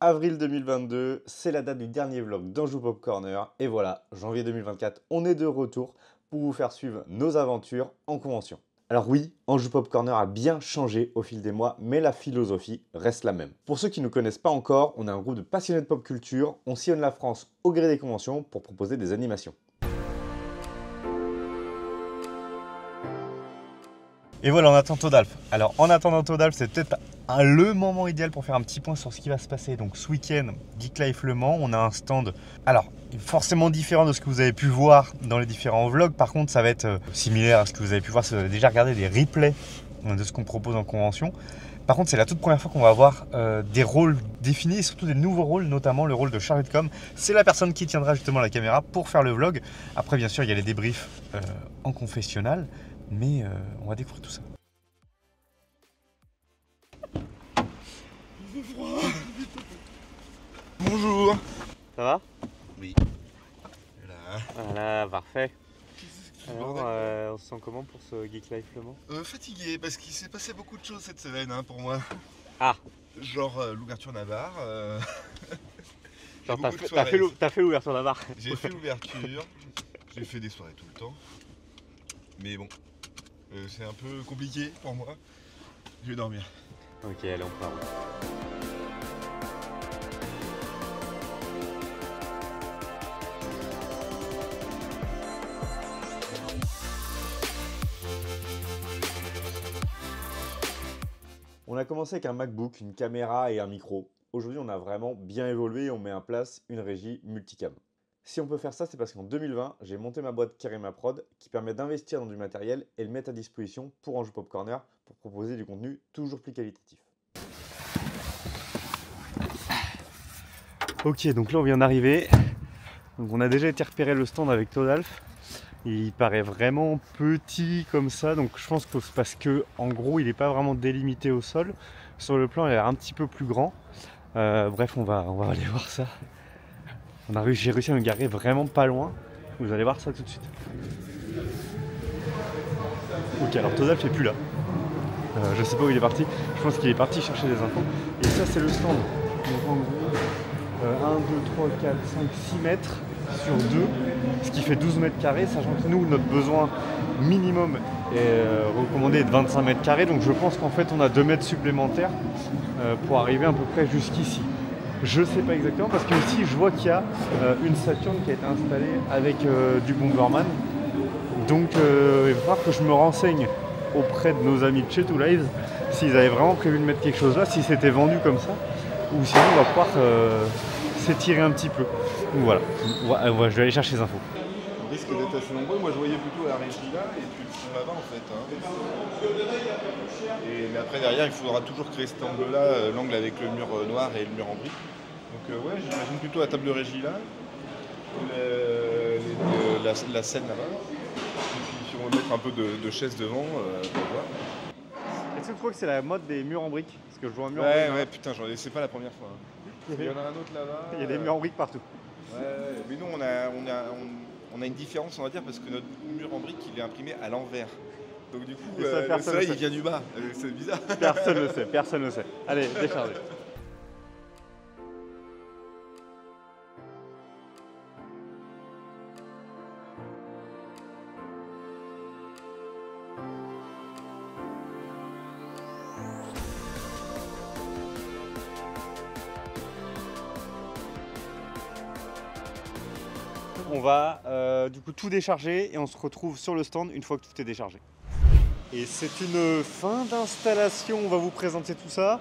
Avril 2022, c'est la date du dernier vlog d'Anjou Pop Corner. Et voilà, janvier 2024, on est de retour pour vous faire suivre nos aventures en convention. Alors oui, Anjou Pop Corner a bien changé au fil des mois, mais la philosophie reste la même. Pour ceux qui ne nous connaissent pas encore, on est un groupe de passionnés de pop culture. On sillonne la France au gré des conventions pour proposer des animations. Et voilà, on attend Todalf. Alors en attendant Todalf, c'est peut-être le moment idéal pour faire un petit point sur ce qui va se passer. Donc ce week-end, Geek Life Le Mans, on a un stand, alors forcément différent de ce que vous avez pu voir dans les différents vlogs. Par contre, ça va être similaire à ce que vous avez pu voir si vous avez déjà regardé des replays de ce qu'on propose en convention. Par contre, c'est la toute première fois qu'on va avoir des rôles définis et surtout des nouveaux rôles, notamment le rôle de chargé de com. C'est la personne qui tiendra justement la caméra pour faire le vlog. Après, bien sûr, il y a les débriefs en confessionnal. Mais on va découvrir tout ça. Bonjour. Ça va? Oui. Voilà, parfait. Alors, on se sent comment pour ce Geek Life Le Mans? Fatigué parce qu'il s'est passé beaucoup de choses cette semaine pour moi. Ah. Genre l'ouverture Navarre. Genre t'as fait l'ouverture Navarre. J'ai fait l'ouverture. J'ai fait des soirées tout le temps. Mais bon, c'est un peu compliqué pour moi. Je vais dormir. Ok, allez, on part. On a commencé avec un MacBook, une caméra et un micro. Aujourd'hui, on a vraiment bien évolué et on met en place une régie multicam. Si on peut faire ça, c'est parce qu'en 2020, j'ai monté ma boîte Karima Prod qui permet d'investir dans du matériel et le mettre à disposition pour Anjou Pop Corner pour proposer du contenu toujours plus qualitatif. Ok, donc là on vient d'arriver. Donc on a déjà été repérer le stand avec Todalf. Il paraît vraiment petit comme ça, donc je pense que c'est parce que en gros il n'est pas vraiment délimité au sol. Sur le plan il a l'air un petit peu plus grand. Bref, on va aller voir ça. J'ai réussi à me garer vraiment pas loin. Vous allez voir ça tout de suite. Ok, alors Todalf n'est plus là. Je sais pas où il est parti. Je pense qu'il est parti chercher des infos. Et ça c'est le stand. Donc en gros, 1, 2, 3, 4, 5, 6 mètres sur 2, ce qui fait 12 mètres carrés, sachant que nous, notre besoin minimum est recommandé de 25 mètres carrés. Donc je pense qu'en fait on a 2 mètres supplémentaires pour arriver à peu près jusqu'ici. Je sais pas exactement parce que ici je vois qu'il y a une Saturn qui a été installée avec du Bomberman. Donc il va falloir que je me renseigne auprès de nos amis de chez Two Lives s'ils avaient vraiment prévu de mettre quelque chose là, si c'était vendu comme ça, ou sinon on va pouvoir s'étirer un petit peu. Donc voilà, je vais aller chercher les infos. On risque d'être assez nombreux. Moi je voyais plutôt la régie là et puis le son là-bas en fait. Mais après derrière il faudra toujours créer cet angle là, l'angle avec le mur noir et le mur en brique. Donc ouais, j'imagine plutôt la table de régie là, la scène là-bas. Et puis si on veut mettre un peu de chaises devant, on voir. Est-ce que tu trouves que c'est la mode des murs en briques? Parce que je vois un mur en Ouais, briques. ouais, putain, c'est pas la première fois. Il y en a un autre là-bas. Il y a des murs en briques partout. Ouais, mais nous on a une différence, on va dire, parce que notre mur en briques il est imprimé à l'envers. Donc du coup, ça, le soleil il vient du bas. C'est bizarre. Personne ne le sait, personne ne le sait. Allez, déchargez. On va du coup tout décharger et on se retrouve sur le stand une fois que tout est déchargé. Et c'est une fin d'installation, on va vous présenter tout ça.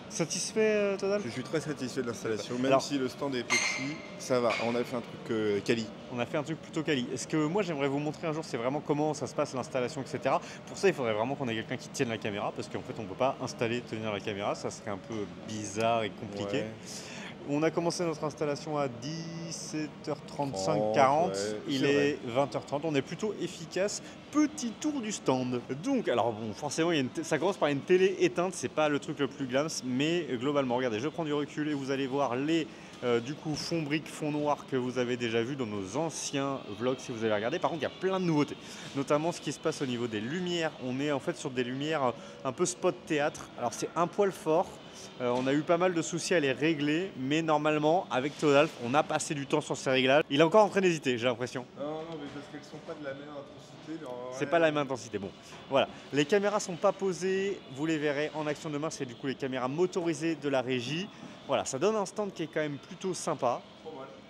Satisfait Todalf? Je suis très satisfait de l'installation, même Alors, si le stand est petit, ça va. On a fait un truc quali. on a fait un truc plutôt quali. Est-ce que moi j'aimerais vous montrer un jour, c'est vraiment comment ça se passe l'installation, etc. Pour ça il faudrait vraiment qu'on ait quelqu'un qui tienne la caméra, parce qu'en fait on ne peut pas installer, tenir la caméra, ça serait un peu bizarre et compliqué. Ouais. On a commencé notre installation à 17h35, 30, 40, ouais, il c'est est 20h30, on est plutôt efficace. Petit tour du stand. Donc, alors bon, forcément, ça commence par une télé éteinte, c'est pas le truc le plus glams, mais globalement, regardez, je prends du recul et vous allez voir les du coup fond brique, fond noir que vous avez déjà vu dans nos anciens vlogs si vous avez regardé. Par contre, il y a plein de nouveautés, notamment ce qui se passe au niveau des lumières. On est en fait sur des lumières un peu spot théâtre. Alors c'est un poil fort. On a eu pas mal de soucis à les régler, mais normalement, avec Todalf, on a passé du temps sur ces réglages. Il est encore en train d'hésiter, j'ai l'impression. Non, mais parce qu'elles sont pas de la même intensité. C'est pas la même intensité. Bon, voilà. Les caméras sont pas posées. Vous les verrez en action demain. C'est du coup les caméras motorisées de la régie. Voilà, ça donne un stand qui est quand même plutôt sympa.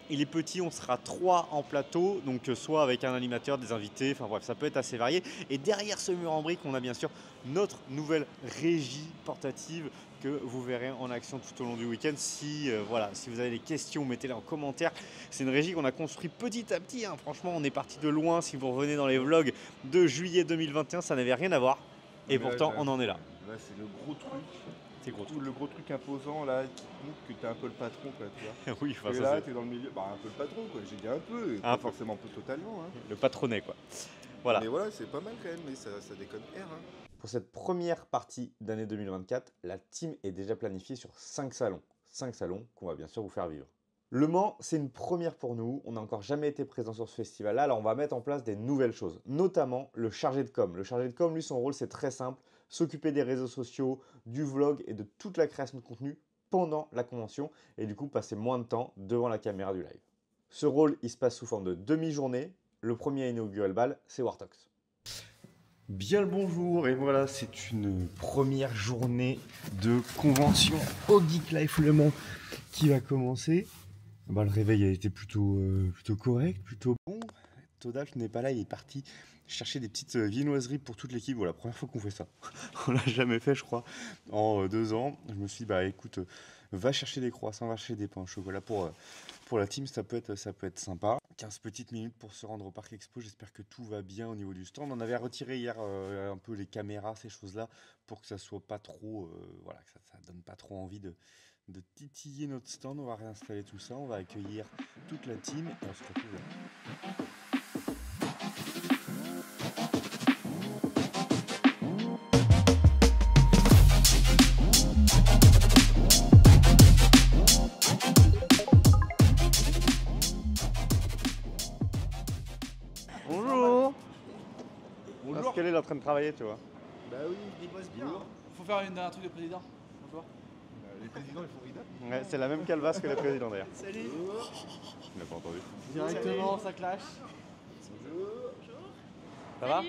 Il est petit, on sera 3 en plateau, donc soit avec un animateur, des invités, enfin bref, ça peut être assez varié. Et derrière ce mur en briques, on a bien sûr notre nouvelle régie portative que vous verrez en action tout au long du week-end. Si vous avez des questions, mettez-les en commentaire. C'est une régie qu'on a construite petit à petit, hein. Franchement, on est parti de loin. Si vous revenez dans les vlogs de juillet 2021, ça n'avait rien à voir. Et pourtant, on en est là. Là, c'est le gros truc. C'est gros Le gros truc imposant là, qui montre que t'es un peu le patron quoi, tu vois. Oui, enfin, et là t'es dans le milieu, bah un peu le patron quoi, j'ai dit un peu, pas forcément peu totalement. Hein. Le patronnet quoi. Voilà. Mais voilà, c'est pas mal quand même, mais ça déconne R. Hein. Pour cette première partie d'année 2024, la team est déjà planifiée sur 5 salons. 5 salons qu'on va bien sûr vous faire vivre. Le Mans, c'est une première pour nous. On n'a encore jamais été présent sur ce festival-là. Alors, on va mettre en place des nouvelles choses, notamment le chargé de com. Le chargé de com, lui, son rôle, c'est très simple. S'occuper des réseaux sociaux, du vlog et de toute la création de contenu pendant la convention et du coup, passer moins de temps devant la caméra du live. Ce rôle, il se passe sous forme de demi-journée. Le premier inaugural ball, c'est Wartox. Bien le bonjour, et voilà, c'est une première journée de convention au Geek Life Le Mans qui va commencer. Bah, le réveil a été plutôt correct, plutôt bon. Todalf n'est pas là, il est parti chercher des petites viennoiseries pour toute l'équipe. Voilà, première fois qu'on fait ça. On l'a jamais fait, je crois, en 2 ans. Je me suis dit, bah écoute, va chercher des croissants, va chercher des pains au chocolat pour la team, ça peut être sympa. 15 petites minutes pour se rendre au Parc Expo. J'espère que tout va bien au niveau du stand. On avait retiré hier un peu les caméras, ces choses-là, pour que ça soit pas trop, voilà, que ça donne pas trop envie de titiller notre stand. On va réinstaller tout ça, on va accueillir toute la team et on se retrouve là. Bonjour. Bonjour. Parce qu'elle est en train de travailler, tu vois. Bah oui, il bosse bien. Faut faire un truc de président. Bonjour. Les présidents ils font rida. Ouais, c'est la même calvasse que les présidents d'ailleurs. Salut. Je l'ai pas entendu. Directement, ça clash. Bonjour. Ça va?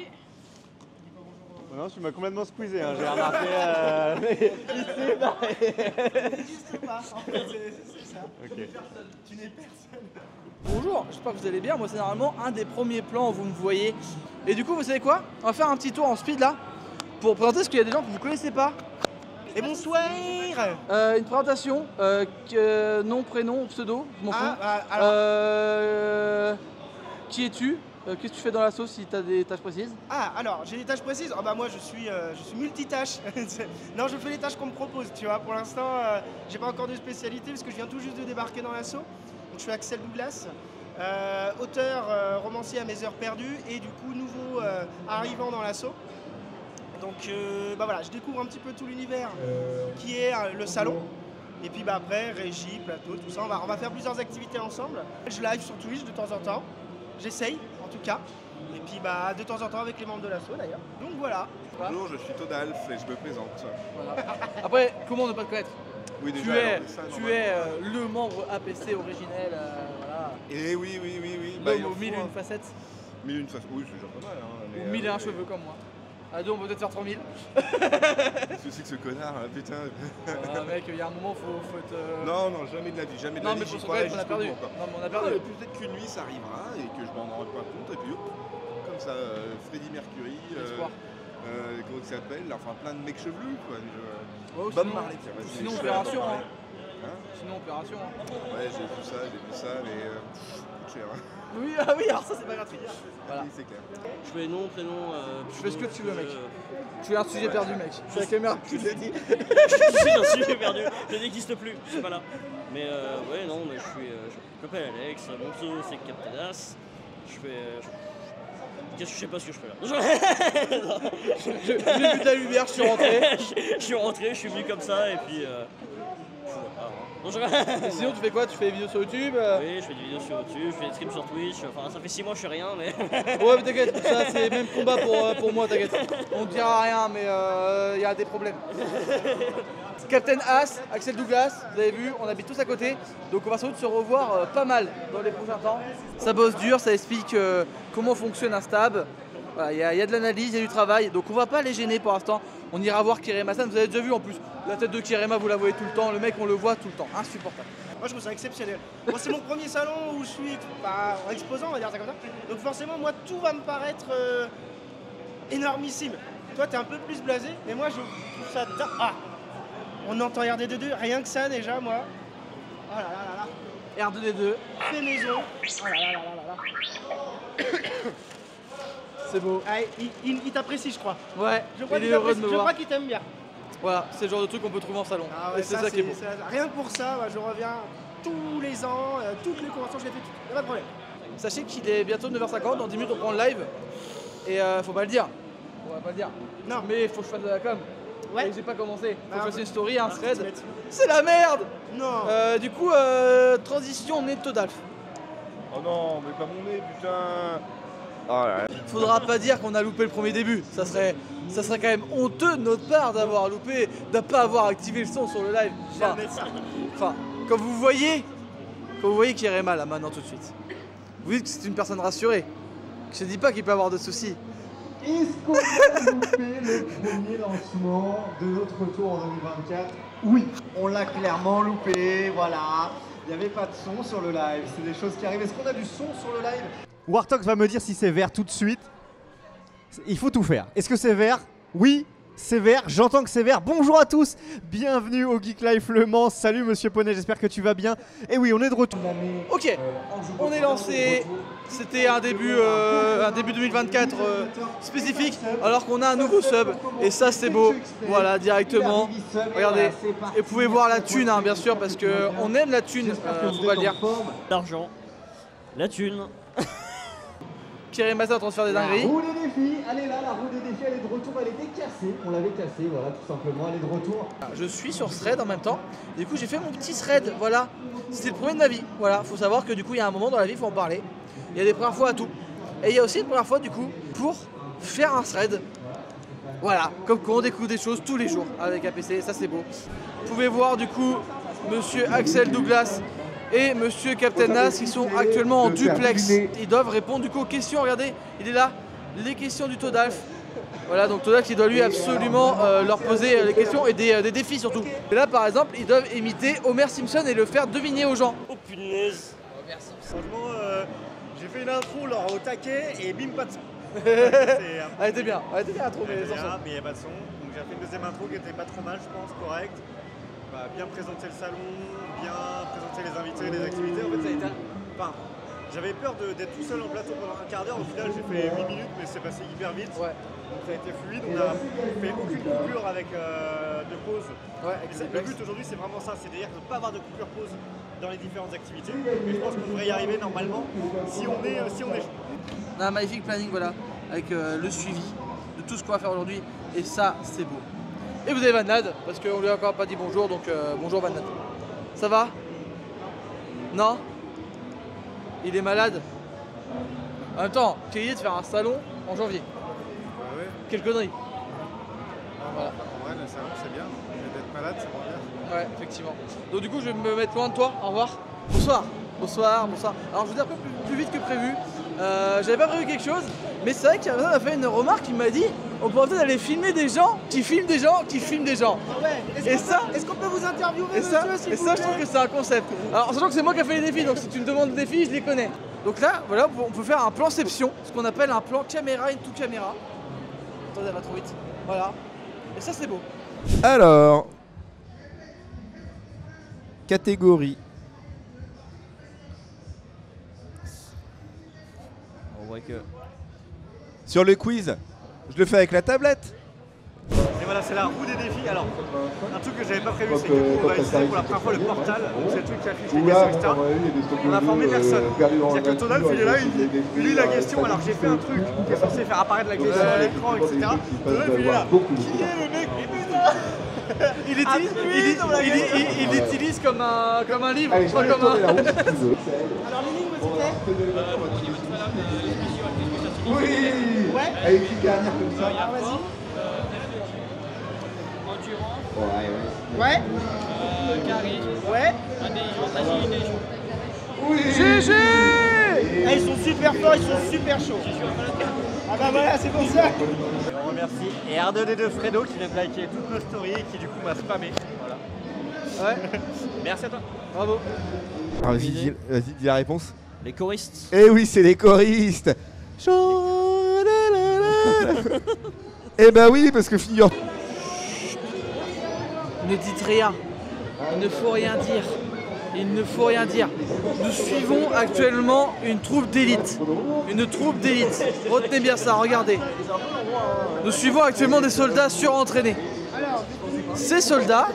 Non, tu m'as complètement squeezé, hein, j'ai remarqué. Juste pas, en fait, c'est ça. Ok. Tu n'es personne. Bonjour, j'espère que vous allez bien. Moi, c'est normalement un des premiers plans où vous me voyez. Et du coup, vous savez quoi? On va faire un petit tour en speed là pour présenter parce qu'il y a des gens que vous ne connaissez pas. Et bonsoir. Une présentation, nom, prénom, pseudo, je m'en fous. Qui es-tu? Qu'est-ce que tu fais dans l'assaut si tu as des tâches précises? Alors j'ai des tâches précises. Oh, bah moi je suis multitâche. Non, je fais les tâches qu'on me propose, tu vois. Pour l'instant, j'ai pas encore de spécialité parce que je viens tout juste de débarquer dans l'assaut. Donc je suis Axel Douglas, auteur, romancier à mes heures perdues et du coup nouveau arrivant dans l'assaut. Donc bah voilà, je découvre un petit peu tout l'univers qui est le salon. Et puis bah après, régie, plateau, tout ça, on va faire plusieurs activités ensemble. Je live sur Twitch de temps en temps. J'essaye en tout cas. Et puis bah de temps en temps avec les membres de l'assaut d'ailleurs. Donc voilà. Bonjour, je suis Todalf et je me présente. Voilà. Après, comment ne pas te connaître? Oui, déjà, tu es le membre APC originel, voilà. Et oui. L'homme aux 1001 facettes. 1001 facettes, oui, c'est déjà pas mal. Hein, ou 1001 cheveux comme moi. À deux, on peut peut-être faire 3000. Ceci que ce connard, hein, putain. Mec, il y a un moment, faut être. Non, jamais de la vie, jamais de la vie. Non, mais pour on a perdu. Non, mais on a perdu. Peut-être qu'une nuit ça arrivera et que je m'en rendrai pas compte, et puis hop, comme ça, Freddie Mercury, comment il s'appelle, enfin plein de mecs chevelus, quoi. Bob Marley, tiens, sinon, opération. Sinon, opération. Ouais, j'ai vu ça, mais coûte cher. Hein. Oui, alors ça c'est pas gratuit. Voilà. Oui, c'est clair. Je fais nom, prénom. Je fais ce que tu veux, mec. Tu es un sujet perdu, mec. Je suis la caméra qui l'a dit. Je suis un sujet perdu. Je n'existe plus. Je suis pas là. Mais ouais, non, mais je m'appelle Alex. Mon pseudo c'est Captain As. Je sais pas ce que je fais là. J'ai vu ta lumière, je suis rentré. Je suis rentré, je suis venu comme ça et puis. Voilà. Non, je... Et sinon, tu fais quoi? Tu fais des vidéos sur YouTube Oui, je fais des vidéos sur YouTube, je fais des streams sur Twitch. Enfin, ça fait 6 mois, je fais rien, mais. Ouais, mais t'inquiète, ça c'est même combat pour moi, t'inquiète. On ne dira rien, mais il y a des problèmes. Captain As, Axel Douglas, vous avez vu, on habite tous à côté, donc on va sans doute se revoir pas mal dans les prochains temps. Ça bosse dur, ça explique comment fonctionne un stab. Voilà, il y a de l'analyse, il y a du travail, donc on va pas les gêner pour l'instant. On ira voir Kirema-san, vous avez déjà vu en plus, la tête de Kirema vous la voyez tout le temps, le mec on le voit tout le temps, insupportable. Moi je trouve ça exceptionnel. Moi c'est mon premier salon où je suis en exposant, on va dire ça comme ça. Donc forcément moi tout va me paraître énormissime. Toi t'es un peu plus blasé, mais moi je trouve ça... Ah, on entend RD22, rien que ça déjà moi. Oh là là là là. R2D2. Fait maison. Oh là là là là là. C'est beau. Ah, il t'apprécie je crois. Ouais, Je crois il est heureux de me voir. Je crois qu'il t'aime bien. Voilà, c'est le genre de truc qu'on peut trouver en salon. Ah ouais, et c'est ça qui est beau. Rien que pour ça, bah, je reviens tous les ans, toutes les conventions je les fais toutes, y a pas de problème. Sachez qu'il est bientôt 9h50, dans 10 minutes on prend le live. Et faut pas le dire. On va pas le dire. Non. Mais il faut que je fasse de la com. Ouais. Et j'ai pas commencé. Faut que je fasse bah, une story, un alors, thread. tu te mets dessus. C'est la merde. Non. Du coup, transition nez de Todalf. Oh non, mais pas mon nez, putain. Oh là là. Faudra pas dire qu'on a loupé le premier début. Ça serait quand même honteux de notre part d'avoir loupé, de pas avoir activé le son sur le live. Enfin, quand vous voyez Kirema là maintenant tout de suite, vous dites que c'est une personne rassurée. Je dis pas qu'il peut avoir de soucis. Est-ce qu'on a loupé le premier lancement de notre retour en 2024? Oui, on l'a clairement loupé, voilà. Il n'y avait pas de son sur le live, c'est des choses qui arrivent. Est-ce qu'on a du son sur le live? Wartox va me dire si c'est vert tout de suite. Il faut tout faire. Est-ce que c'est vert? Oui, c'est vert. J'entends que c'est vert. Bonjour à tous, bienvenue au Geek Life Le Mans. Salut Monsieur Poney, j'espère que tu vas bien. Et oui, on est de retour. Ok, on est lancé. C'était un début 2024 spécifique, alors qu'on a un nouveau sub. Et ça, c'est beau. Voilà, directement. Regardez. Et vous pouvez voir la thune, hein, bien sûr, parce qu'on aime la thune, faut pas le dire. L'argent, la thune. Kirema en train de faire des La dingueries. roue des défis, elle est là, la roue des défis, elle est de retour, elle était cassée. On l'avait cassée, voilà, tout simplement, elle est de retour. Je suis sur ce thread en même temps. Du coup, j'ai fait mon petit thread. Voilà. C'était le premier de ma vie. Voilà. Faut savoir que du coup, il y a un moment dans la vie, il faut en parler. Il y a des premières fois à tout. Et il y a aussi une première fois, du coup, pour faire un thread. Voilà. Comme quand on découvre des choses tous les jours avec APC. Ça, c'est beau. Vous pouvez voir, du coup, monsieur Axel Douglas et monsieur Captain Nas qui sont actuellement en duplex. Ils doivent répondre du coup aux questions. Regardez, il est là. Les questions du Todalf. Voilà, donc Todalf qui doit lui absolument leur poser les questions et des défis surtout. Et là par exemple, ils doivent imiter Homer Simpson et le faire deviner aux gens. Oh punaise. Franchement, j'ai fait une intro là, au taquet et bim, pas de son. Elle était bien intro, mais sans son. Mais il n'y a pas de son. Donc j'ai fait une deuxième intro qui était pas trop mal, je pense, correct. Bah, bien présenter le salon, bien présenter les invités, les activités. En fait, ça a été. Enfin, j'avais peur d'être tout seul en plateau pendant un quart d'heure. Au final, j'ai fait 8 minutes, mais c'est passé hyper vite. Ouais. Donc ça a été fluide. On a fait aucune coupure avec de pause. Ouais, Et le but aujourd'hui, c'est vraiment ça, c'est-à-dire de ne pas avoir de coupure pause dans les différentes activités. Et je pense qu'on devrait y arriver normalement si on est chaud. On a un magnifique planning, voilà, avec le suivi de tout ce qu'on va faire aujourd'hui. Et ça, c'est beau. Et vous avez Van Nad, parce qu'on lui a encore pas dit bonjour, donc bonjour Van Nad. Ça va? Non? Il est malade? En même temps, quelle idée de faire un salon en janvier? Bah ouais. Quelle connerie! Voilà. En vrai, le salon, c'est bien. Mais d'être malade, c'est moins bien. Ouais, effectivement. Donc du coup, je vais me mettre loin de toi. Au revoir. Bonsoir. Bonsoir. Alors je vous dis un peu plus vite que prévu. J'avais pas prévu quelque chose, mais c'est vrai qu'il y a a fait une remarque, il m'a dit on pourrait peut-être aller filmer des gens qui filment des gens qui filment des gens. Ah ouais. Est-ce qu'on peut vous interviewer, Et ça, monsieur, s'il et vous ça je plaît trouve que c'est un concept. Alors sachant que c'est moi qui ai fait les défis, donc si tu me demandes des défis, je les connais. Donc là, voilà, on peut faire un planception, ce qu'on appelle un plan caméra into caméra. Attendez, elle va trop vite. Voilà. Et ça c'est beau. Alors, catégorie. On voit que. Sur le quiz, je le fais avec la tablette. Et voilà, c'est la roue des défis. Alors, un truc que j'avais pas prévu, c'est que du coup, on va utiliser pour la première fois le portal. Donc, c'est le truc qui affiche les questions, etc. On a formé personne. C'est-à-dire que Todalf, il est là, il lit la question. Alors, j'ai fait un truc qui est censé faire apparaître la question à l'écran, etc. Todalf, il est là. Qui est le mec? Et putain! Il l'utilise comme un livre. Allez, je pas vais comme tourner la un... roue si tu veux. Alors l'énigme c'était Oui. Ouais. Allez, une petite dernière comme ça. Ah, vas-y. Ouais. Ouais. Oui. GG. Ah, ils sont super forts, ils sont super chauds. Ah bah voilà, c'est pour ça. On remercie et R2D2 Fredo qui vient de liker toutes nos stories et qui du coup m'a spammé. Voilà. Ouais, Merci à toi. bravo. Vas-y, dis la réponse. Les choristes. Eh oui, c'est les choristes. Eh ben oui, parce que figure. Ne dites rien. Il ne faut rien dire. Il ne faut rien dire. Nous suivons actuellement une troupe d'élite. Une troupe d'élite. Retenez bien ça, regardez. Nous suivons actuellement des soldats surentraînés. Ces soldats,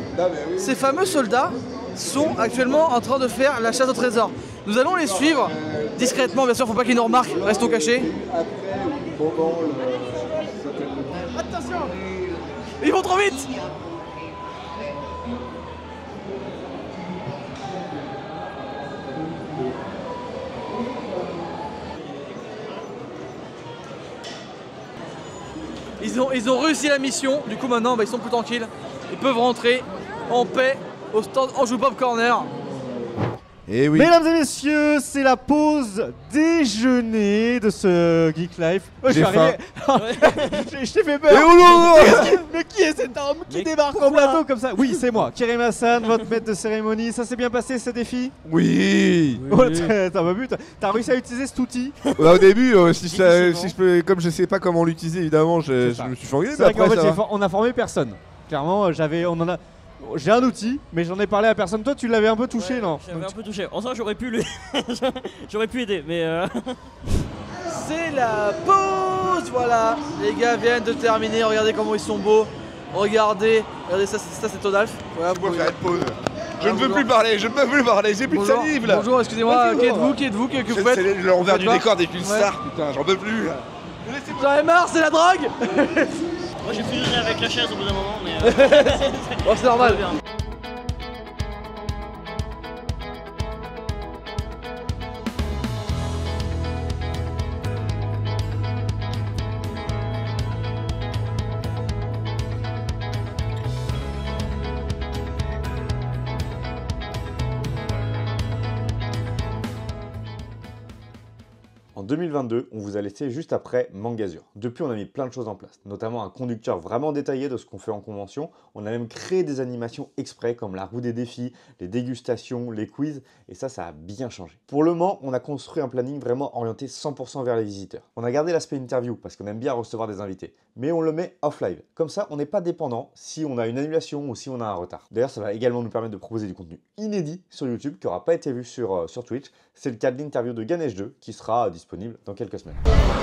ces fameux soldats, sont actuellement en train de faire la chasse au trésor. Nous allons les suivre discrètement, bien sûr, faut pas qu'ils nous remarquent, restons cachés. Attention. Ils vont trop vite! Ils ont réussi la mission, du coup maintenant ils sont plus tranquilles. Ils peuvent rentrer en paix au stand Anjou Bob Corner. Eh oui. Mesdames et messieurs, c'est la pause déjeuner de ce Geek Life. J'ai je suis arrivé. Je t'ai fait peur. Eh oh non, Mais qui est cet homme qui Mais débarque en plateau comme ça? Oui, c'est moi, Kerim Hassan, votre maître de cérémonie. Ça s'est bien passé ce défi? Oui. Oh, t'as pas vu, t'as réussi à utiliser cet outil? Bah, au début, si Difficilement. je peux, comme je sais pas comment l'utiliser, évidemment, je C'est ça. me suis forgué. C'est Mais vrai qu'en après, fait, ça va. on a formé personne. Clairement, j'ai un outil, mais j'en ai parlé à personne. Toi, tu l'avais un peu touché, non? J'avais un peu touché. En soi, j'aurais pu j'aurais pu aider, mais C'est la pause, voilà. Les gars viennent de terminer, regardez comment ils sont beaux. Regardez ça c'est Todalf. Voilà, Moi, vous faire une pause. Je ne veux bonjour. plus parler, j'ai plus de salive là. Bonjour, excusez-moi, qui êtes-vous, que vous faites? C'est l'envers du Faites décor d'être une Ouais. star, putain, j'en peux plus. J'en ai marre, c'est la drogue. moi j'ai fusionné avec la chaise au bout d'un moment, mais Oh, c'est normal. bien. En 2022, on vous a laissé juste après Mangazure. Depuis, on a mis plein de choses en place, notamment un conducteur vraiment détaillé de ce qu'on fait en convention. On a même créé des animations exprès comme la roue des défis, les dégustations, les quiz, et ça a bien changé. Pour le Mans, on a construit un planning vraiment orienté 100% vers les visiteurs. On a gardé l'aspect interview parce qu'on aime bien recevoir des invités, mais on le met off-live. Comme ça, on n'est pas dépendant si on a une annulation ou si on a un retard. D'ailleurs, ça va également nous permettre de proposer du contenu inédit sur YouTube qui n'aura pas été vu sur Twitch. C'est le cas de l'interview de Ganesh 2 qui sera disponible dans quelques semaines.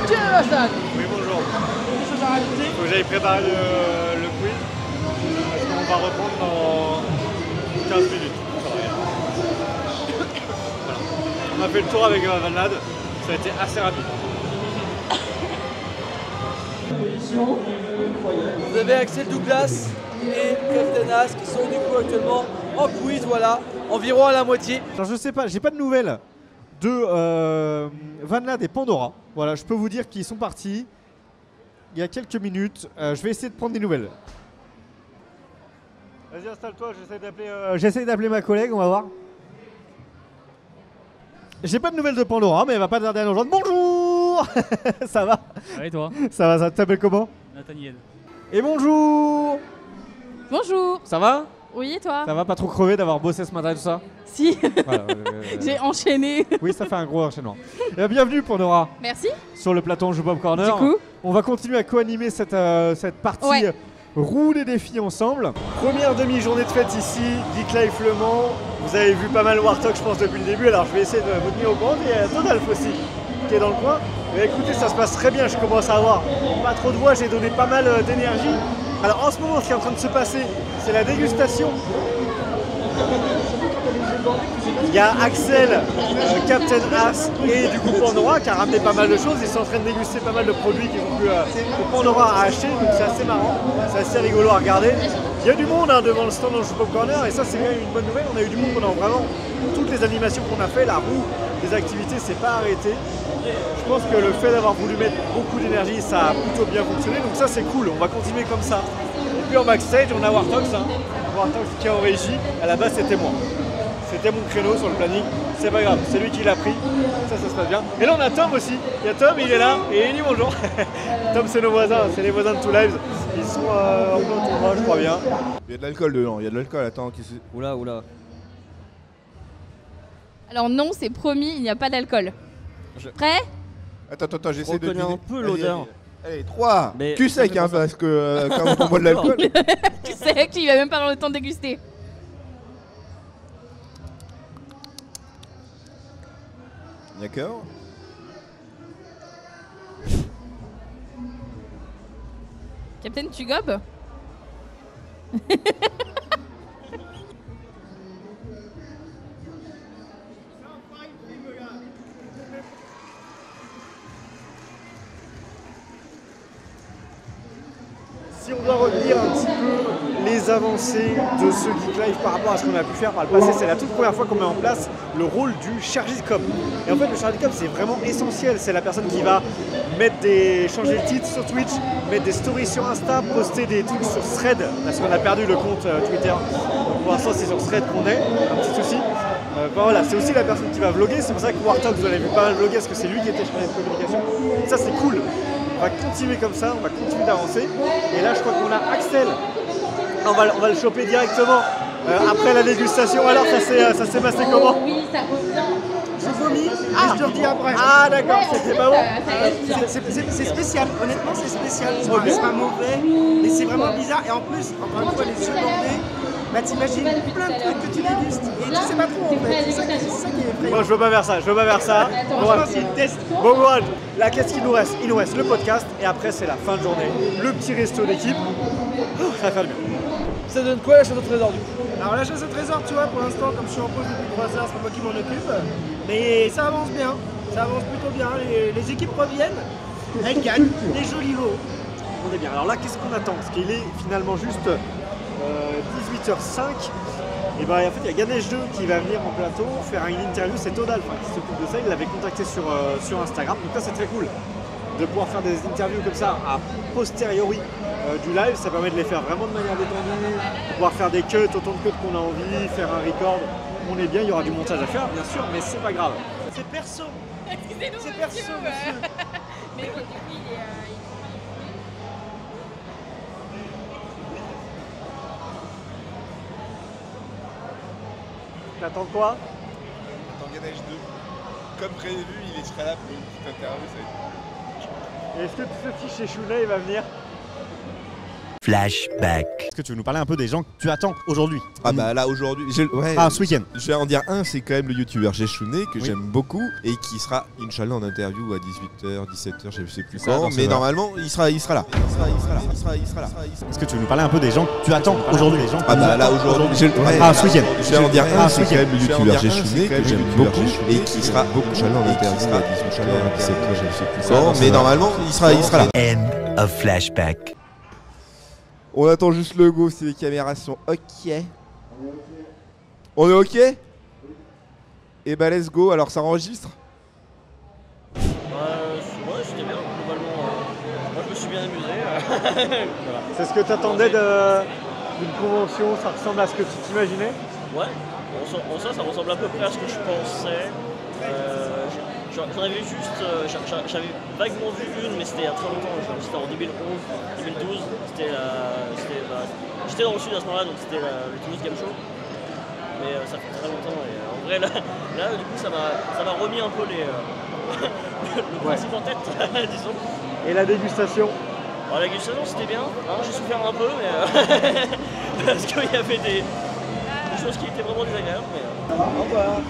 Tiens, Hassan. Oui, bonjour. Quelque chose à rajouter? Faut que j'aille préparer le quiz. Parce qu'on va reprendre dans 15 minutes. Voilà. On a fait le tour avec Van Lad. Ça a été assez rapide. Vous avez Axel Douglas et Captain As qui sont du coup actuellement en quiz, voilà, environ à la moitié. Alors, je sais pas, j'ai pas de nouvelles de Van Lad et Pandora. Voilà, je peux vous dire qu'ils sont partis il y a quelques minutes. Je vais essayer de prendre des nouvelles. Vas-y, installe-toi, j'essaie d'appeler ma collègue, on va voir. J'ai pas de nouvelles de Pandora, mais elle va pas tarder à nous rejoindre. Bonjour. Ça va? Et toi? Ça t'appelles comment? Nathaniel. Et bonjour. Bonjour. Ça va? Oui, et toi? Ça va, pas trop crevé d'avoir bossé ce matin et tout ça? Si. Voilà, J'ai enchaîné. Oui, ça fait un gros enchaînement. Et bienvenue Pandora Merci. sur le plateau Anjou Bob Corner. Du coup, On va continuer à co-animer cette partie Ouais. roue des défis ensemble. Première demi-journée de fête ici, Geek Life Le Mans. Vous avez vu pas mal Warthog, je pense, depuis le début. Alors je vais essayer de vous tenir au courant. Et il y a Todalf aussi qui est dans le coin. Mais écoutez, ça se passe très bien. Je commence à avoir pas trop de voix. J'ai donné pas mal d'énergie. Alors en ce moment, ce qui est en train de se passer, c'est la dégustation Il y a Axel, Captain As et du coup Pandora qui a ramené pas mal de choses. Ils sont en train de déguster pas mal de produits qu'ils ont pu que Pandora a acheté, donc c'est assez marrant, c'est assez rigolo à regarder. Il y a du monde hein, devant le stand dans le Pop Corner et ça c'est quand même une bonne nouvelle. On a eu du monde pendant vraiment toutes les animations qu'on a fait, la roue des activités s'est pas arrêtée. Je pense que le fait d'avoir voulu mettre beaucoup d'énergie, ça a plutôt bien fonctionné, donc ça c'est cool, on va continuer comme ça. Et puis en backstage, on a Wartox, hein. Wartox qui est en régie, à la base c'était moi. C'était mon créneau sur le planning, c'est pas grave, c'est lui qui l'a pris, ça se passe bien. Et là on a Tom aussi, il y a Tom, il est là, et il dit bonjour. Tom c'est nos voisins, c'est les voisins de Two Lives, ils sont en plein tournoi, je crois bien. Il y a de l'alcool dedans, il y a de l'alcool, attends, qui c'est... Oula, oula. Alors non, c'est promis, il n'y a pas d'alcool. Prêt? Attends, j'essaie de... Je reconnais un peu l'odeur. Allez, 3, Mais cul sec, hein, parce que quand on boit de l'alcool... Tu sais qu'il va même pas avoir le temps de déguster. D'accord. Captain, tu gobes? Si on doit retenir un petit peu les avancées de ce Geek Live par rapport à ce qu'on a pu faire par le passé, c'est la toute première fois qu'on met en place le rôle du chargé de com. Et en fait, le chargé de com, c'est vraiment essentiel. C'est la personne qui va changer le titre sur Twitch, mettre des stories sur Insta, poster des trucs sur Thread, parce qu'on a perdu le compte Twitter. Donc pour l'instant, c'est sur Thread qu'on est, un petit souci. Voilà, c'est aussi la personne qui va vlogger. C'est pour ça que Wartox, vous avez vu pas mal vlogger, parce que c'est lui qui était chargé de communication. Ça, c'est cool. On va continuer comme ça, on va continuer d'avancer. Et là, je crois qu'on a Axel. On va le choper directement après la dégustation. Alors, ça s'est passé comment? Oui, ça revient. Je vomis, je te le dis après. Ah, d'accord, c'était pas bon. C'est spécial, honnêtement c'est spécial. Ok. C'est pas mauvais, mais c'est vraiment bizarre. Et en plus, encore une fois, les yeux bandés, bah t'imagines plein de trucs que tu dégustes et tu sais pas trop en fait. C'est ça qui est effrayant. Moi, je veux pas faire ça, Bon, Franchement, c'est une test. bon courage. Là, qu'est-ce qu'il nous reste? Il nous reste le podcast et après, c'est la fin de journée. Le petit resto d'équipe. Oh, ça va faire du bien. Ça donne quoi la chasse au trésor du coup? Alors la chasse au trésor, tu vois, pour l'instant, comme je suis en pause depuis 3 heures, c'est pas moi qui m'en occupe. Mais ça avance bien, ça avance plutôt bien. Les équipes reviennent, elles gagnent des jolis lots. On est bien. Alors là, qu'est-ce qu'on attend? Parce qu'il est finalement juste 18h05. Et ben en fait, il y a Ganesh 2 qui va venir en plateau faire une interview. C'est Todal qui s'occupe de ça. Il l'avait contacté sur Instagram. Donc là, c'est très cool de pouvoir faire des interviews comme ça a posteriori du live. Ça permet de les faire vraiment de manière détendue, pouvoir faire des cuts, autant de cuts qu'on a envie, faire un record. On est bien, il y aura du montage à faire, bien sûr, mais c'est pas grave. C'est perso. Excusez-nous, C'est perso, monsieur. Mais oui, du coup, il est... T'attends quoi? Dans Ganesh 2, comme prévu, il sera là pour une petite interview, ça va être... Et est-ce que ce petit chez Shuna, il va venir? Flashback. Est-ce que tu veux nous parler un peu des gens que tu attends aujourd'hui? Ah bah là aujourd'hui, ouais, Ce week-end. je vais en dire un, c'est quand même le youtubeur Jeshune que Oui. j'aime beaucoup et qui sera Inch'Allah en interview à 18h, 17h, je sais plus Ça, quand, donc c'est mais vrai. normalement il sera là. Il sera là. Est-ce que tu veux nous parler un peu des gens que tu attends aujourd'hui? Ah bah là aujourd'hui, ce week-end. je vais en dire un, c'est ce quand même le week-end. youtubeur Jeshune que j'aime beaucoup et qui sera Inch'Allah en interview à 18h, 17h, je sais plus quand, mais normalement il sera là. End of flashback. On attend juste le go si les caméras sont ok. On est ok? Et bah let's go, alors ça enregistre? Ouais, c'était bien, globalement. Moi, je me suis bien amusé. C'est ce que t'attendais d'une convention? Ça ressemble à ce que tu t'imaginais? Ouais, en ça ressemble à peu près à ce que je pensais. J'en avais juste, j'avais vaguement vu une, mais c'était il y a très longtemps, c'était en 2011, 2012, j'étais dans le sud à ce moment-là, donc c'était le Toulouse Game Show, mais ça fait très longtemps, et en vrai là du coup ça m'a remis un peu le principe en tête, disons. Et la dégustation? Alors, la dégustation c'était bien, hein, j'ai souffert un peu, mais parce qu'il y avait des choses qui étaient vraiment désagréables, mais... Au revoir.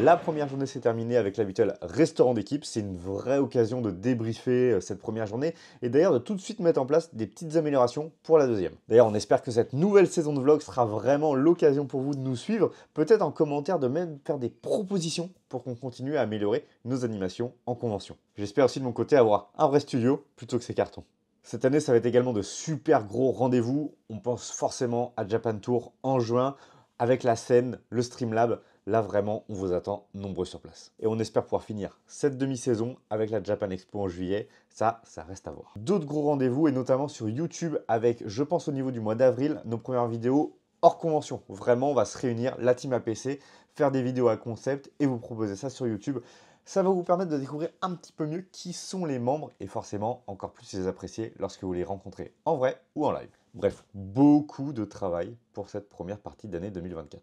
La première journée s'est terminée avec l'habituel restaurant d'équipe. C'est une vraie occasion de débriefer cette première journée et d'ailleurs de tout de suite mettre en place des petites améliorations pour la deuxième. D'ailleurs, on espère que cette nouvelle saison de vlog sera vraiment l'occasion pour vous de nous suivre, peut-être en commentaire de même faire des propositions pour qu'on continue à améliorer nos animations en convention. J'espère aussi de mon côté avoir un vrai studio plutôt que ces cartons. Cette année, ça va être également de super gros rendez-vous. On pense forcément à Japan Tour en juin avec la scène, le Streamlab. Là, vraiment, on vous attend nombreux sur place. Et on espère pouvoir finir cette demi-saison avec la Japan Expo en juillet. Ça reste à voir. D'autres gros rendez-vous, et notamment sur YouTube avec, je pense au niveau du mois d'avril, nos premières vidéos hors convention. Vraiment, on va se réunir, la team APC, faire des vidéos à concept et vous proposer ça sur YouTube. Ça va vous permettre de découvrir un petit peu mieux qui sont les membres et forcément encore plus les apprécier lorsque vous les rencontrez en vrai ou en live. Bref, beaucoup de travail pour cette première partie d'année 2024.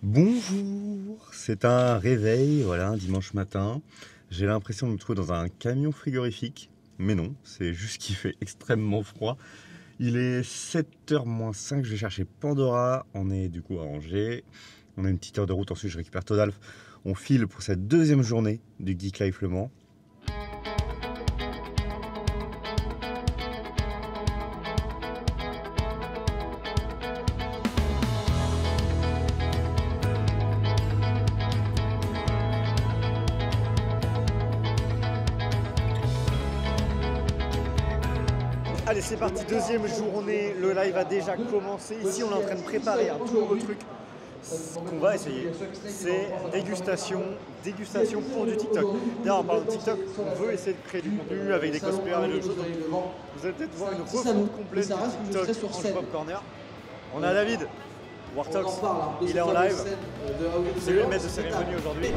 Bonjour, c'est un réveil, voilà, un dimanche matin. J'ai l'impression de me trouver dans un camion frigorifique, mais non, c'est juste qu'il fait extrêmement froid. Il est 7h moins 5, je vais chercher Pandora, on est du coup à Angers. On a une petite heure de route, ensuite je récupère Todalf. On file pour cette deuxième journée du Geek Life Le Mans. Allez, c'est parti, deuxième journée, le live a déjà commencé. Ici, on est en train de préparer un tout nouveau truc qu'on va essayer. C'est dégustation pour du TikTok. D'ailleurs, en parlant de TikTok, on veut essayer de créer du contenu avec des cosplayers et d'autres choses. Vous allez peut-être voir une refonte complète du TikTok en Pop Corner. On a David, Wartox, il est en live. C'est lui le maître de cérémonie aujourd'hui.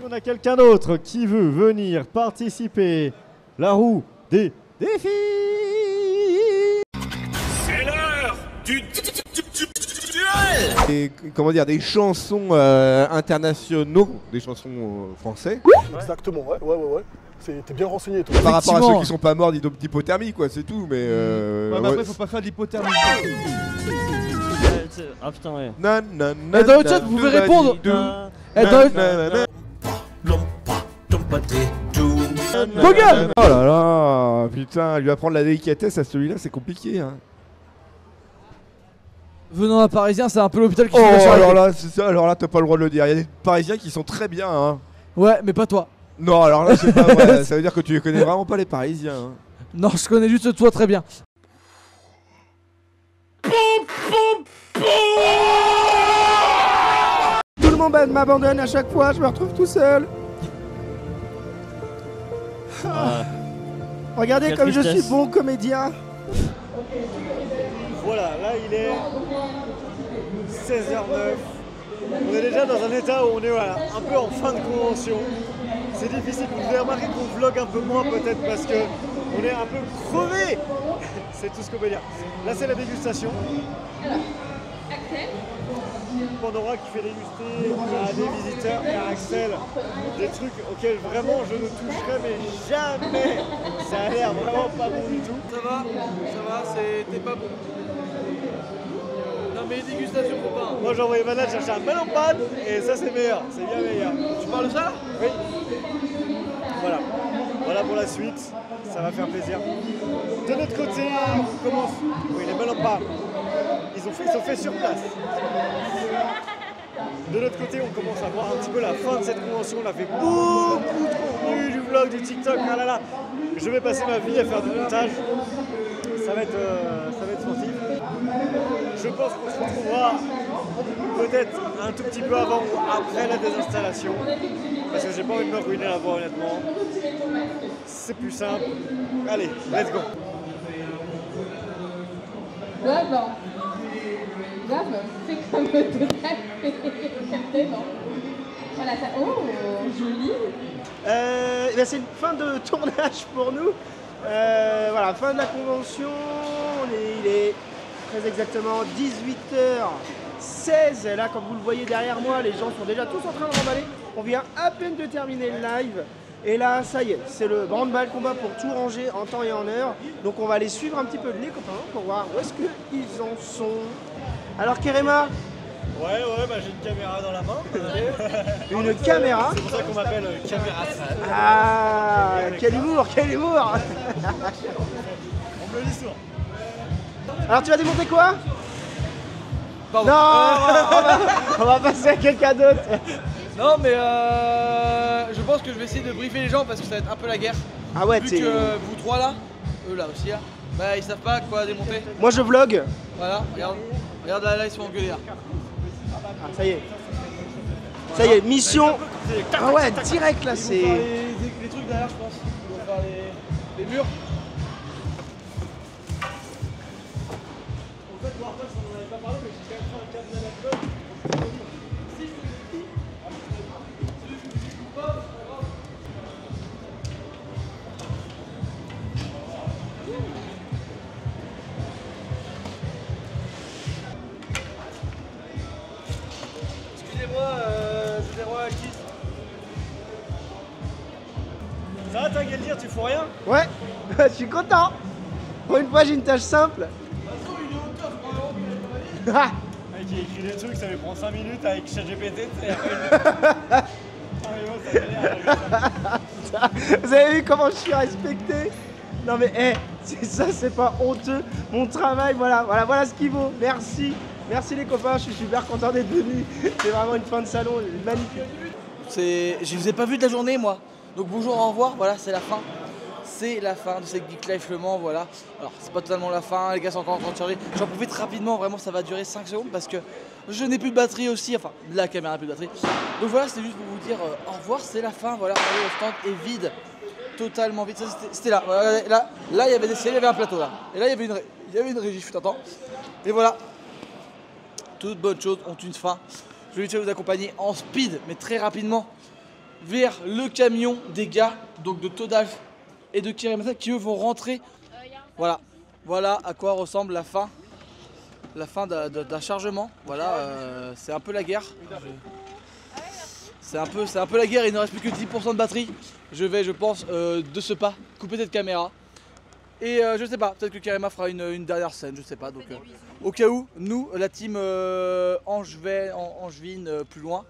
On a quelqu'un d'autre qui veut venir participer. La roue des défis. C'est l'heure du duel. Et comment dire, des chansons internationaux, des chansons français. Exactement, ouais. T'es bien renseigné toi. Par rapport à ceux qui sont pas morts d'hypothermie, quoi, c'est tout, mais mais après, faut pas faire de l'hypothermie. Ah putain, ouais. Dans le chat, vous pouvez répondre. Bogan. Oh là là, putain, lui apprendre la délicatesse à celui-là, c'est compliqué. Hein. Venant d'un Parisien, c'est un peu l'hôpital qui se fait alors là, c'est ça. Alors là, t'as pas le droit de le dire. Il y a des Parisiens qui sont très bien. Hein. Ouais, mais pas toi. Non, alors là, c'est pas vrai. Ça veut dire que tu connais vraiment pas les Parisiens. Hein. Non, je connais juste toi très bien. Tout le monde m'abandonne à chaque fois, je me retrouve tout seul. Regardez comme je suis bon comédien. Voilà, là il est 16h09. On est déjà dans un état où on est un peu en fin de convention. C'est difficile, vous avez remarqué qu'on vlog un peu moins peut-être parce qu'on est un peu crevé. C'est tout ce qu'on peut dire. Là c'est la dégustation. Pandora qui fait déguster à des visiteurs et à Axel des trucs auxquels vraiment je ne toucherai mais jamais. Ça a l'air vraiment pas bon du tout. Ça va, t'es pas bon. Non mais dégustation faut pas. Moi j'ai envoyé Vanal chercher un melon pan et ça c'est meilleur, c'est bien meilleur. Tu parles de ça? Oui. Voilà pour la suite, ça va faire plaisir. De notre côté, on commence. Oui, les melon pan. Ils ont fait sur place. De l'autre côté, on commence à voir un petit peu la fin de cette convention. On a fait beaucoup de contenu, du vlog, du TikTok. Ah là là. Je vais passer ma vie à faire du montage. Ça va être sportif. Je pense qu'on se retrouvera peut-être un tout petit peu avant ou après la désinstallation. Parce que j'ai pas envie de me ruiner la voix honnêtement. C'est plus simple. Allez, let's go. C'est comme le total. Voilà, ça. Oh, joli. C'est une fin de tournage pour nous. Voilà, fin de la convention. Il est très exactement 18h16. Là, comme vous le voyez derrière moi, les gens sont déjà tous en train de remballer. On vient à peine de terminer le live. Et là, ça y est, c'est le handball combat pour tout ranger en temps et en heure. Donc on va aller suivre un petit peu les copains pour voir où est-ce qu'ils en sont. Alors Kerema? Ouais, bah j'ai une caméra dans la main. Une caméra? C'est pour ça qu'on m'appelle caméra sale. Ah, quel humour, quel humour. On me le dit souvent. Alors tu vas démonter quoi? Pardon. Non, on va passer à quelqu'un d'autre. Non mais je pense que je vais essayer de briefer les gens parce que ça va être un peu la guerre. Ah ouais, vu t'es... que vous trois là, eux là aussi là, bah ils savent pas quoi démonter. Moi je vlog. Voilà, regarde là, ils sont engueulés là. Ah, ça y est. Ça y est, mission. Ah ouais, direct là, c'est... Les trucs derrière je pense. Ils vont faire les murs. En fait, moi après, ça m'en avait pas parlé, mais j'ai quand même fait un cadre management. Si je te le dis, excusez-moi, je vais voir qui. Ça va, t'as qu'à le dire, tu fous rien? Ouais, je suis content. Pour une fois, j'ai une tâche simple. Ah, Mec, il écrit des trucs, ça lui prend 5 minutes avec ChatGPT, vous avez vu comment je suis respecté? Non mais ça c'est pas honteux. Mon travail, voilà ce qu'il vaut. Merci. Merci les copains, je suis super content d'être venu. C'est vraiment une fin de salon magnifique. Je vous ai pas vu de la journée moi. Donc bonjour, au revoir, voilà c'est la fin. C'est la fin de cette Geek Life Le Mans, voilà. Alors c'est pas totalement la fin, les gars sont encore en train de charger. J'en profite rapidement, vraiment ça va durer 5 secondes parce que je n'ai plus de batterie aussi, enfin la caméra n'a plus de batterie. Donc voilà, c'était juste pour vous dire au revoir, c'est la fin, voilà, regardez, le stand est vide. Totalement vide, ça c'était là. Voilà, là il y avait des sièges, il y avait un plateau là. Et là il y avait une régie, fut un temps. Et voilà. Toutes bonnes choses ont une fin. Je vais vous accompagner en speed, mais très rapidement, vers le camion des gars, donc de Todalf et de Kerema qui eux vont rentrer. Voilà à quoi ressemble la fin d'un chargement. Voilà, c'est un peu la guerre. C'est un peu la guerre, il ne reste plus que 10% de batterie. Je vais, je pense, de ce pas, couper cette caméra. Et je sais pas, peut-être que Kerema fera une dernière scène, je sais pas. Donc au cas où, nous, la team Angevine, plus loin,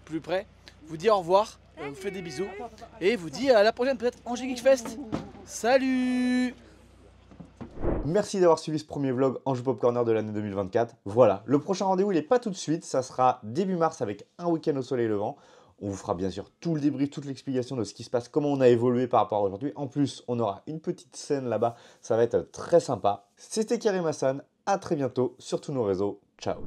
plus près, vous dit au revoir. Vous faites des bisous et vous dit à la prochaine peut-être Angers Geek Fest. Salut! Merci d'avoir suivi ce premier vlog Anjou Pop Corner de l'année 2024. Voilà, le prochain rendez-vous il n'est pas tout de suite, ça sera début mars avec un week-end au soleil levant. On vous fera bien sûr tout le débrief, toute l'explication de ce qui se passe, comment on a évolué par rapport à aujourd'hui. En plus, on aura une petite scène là-bas, ça va être très sympa. C'était Karim Hassan, à très bientôt sur tous nos réseaux. Ciao!